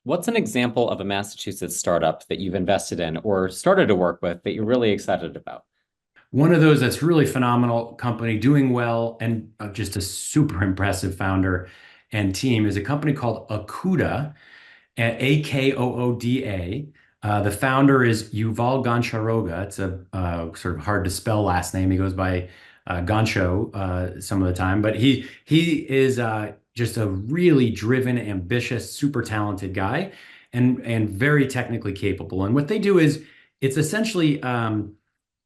What's an example of a Massachusetts startup that you've invested in or started to work with that you're really excited about? One of those that's really phenomenal company doing well and just a super impressive founder and team is a company called Akooda, Akooda. The founder is Yuval Gansharoga. It's a sort of hard to spell last name. He goes by Gansho some of the time, but he is just a really driven, ambitious, super talented guy, and very technically capable. And what they do is it's essentially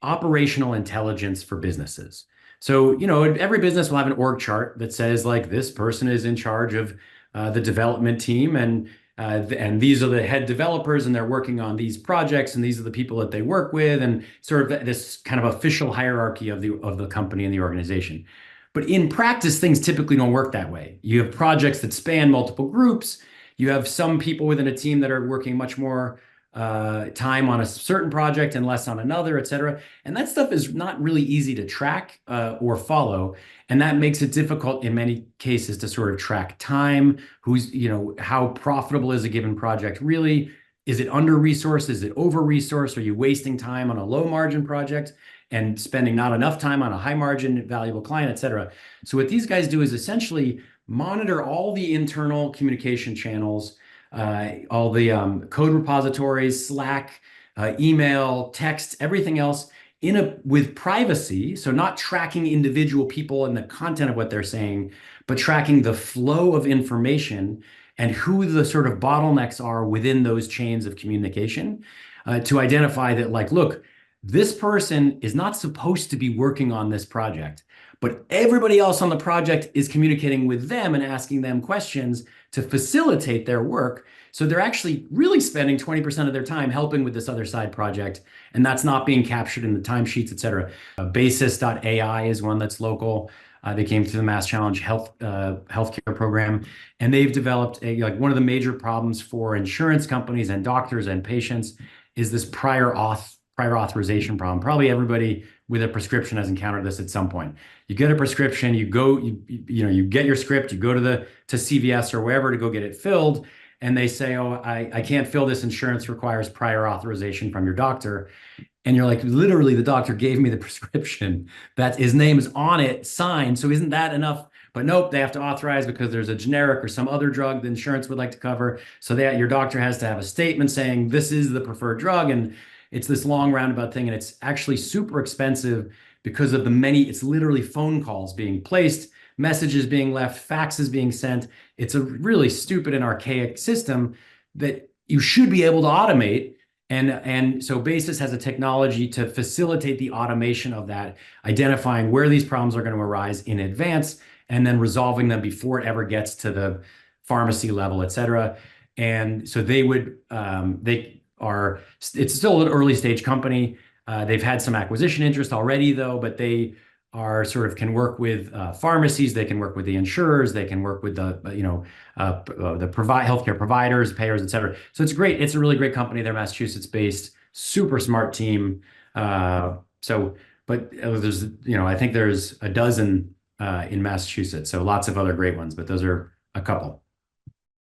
operational intelligence for businesses. So, every business will have an org chart that says like this person is in charge of the development team and these are the head developers and they're working on these projects and these are the people that they work with and sort of this kind of official hierarchy of the company and the organization. But in practice, things typically don't work that way. You have projects that span multiple groups. You have some people within a team that are working much more time on a certain project and less on another, et cetera. And that stuff is not really easy to track or follow. And that makes it difficult in many cases to sort of track time, how profitable is a given project really? Is it under resourced? Is it over resourced? Are you wasting time on a low margin project and spending not enough time on a high margin valuable client, et cetera? So what these guys do is essentially monitor all the internal communication channels, all the code repositories, Slack, email, text, everything else with privacy. So not tracking individual people and the content of what they're saying, but tracking the flow of information and who the sort of bottlenecks are within those chains of communication to identify that, like, look, this person is not supposed to be working on this project, but everybody else on the project is communicating with them and asking them questions to facilitate their work. So they're actually really spending 20% of their time helping with this other side project, and that's not being captured in the timesheets, et cetera. Basis.AI is one that's local. They came through the Mass Challenge healthcare program, and they've developed one of the major problems for insurance companies and doctors and patients is this prior authorization problem. Probably everybody with a prescription has encountered this at some point. You get a prescription, you get your script, you go to CVS or wherever to go get it filled, and they say, "Oh, I can't fill this. Insurance requires prior authorization from your doctor." And you're like, literally, the doctor gave me the prescription. That his name is on it, signed. So isn't that enough? But nope, they have to authorize because there's a generic or some other drug the insurance would like to cover. So that your doctor has to have a statement saying this is the preferred drug, and it's this long roundabout thing, and it's actually super expensive because of it's literally phone calls being placed, messages being left, faxes being sent. It's a really stupid and archaic system that you should be able to automate. And so Basis has a technology to facilitate the automation of that, identifying where these problems are going to arise in advance and then resolving them before it ever gets to the pharmacy level, et cetera. And so it's still an early stage company. They've had some acquisition interest already though, but they are sort of can work with pharmacies, they can work with the insurers, they can work with the healthcare providers, payers, et cetera. So it's great. It's a really great company. They're Massachusetts based, super smart team. But I think there's a dozen in Massachusetts. So lots of other great ones, but those are a couple.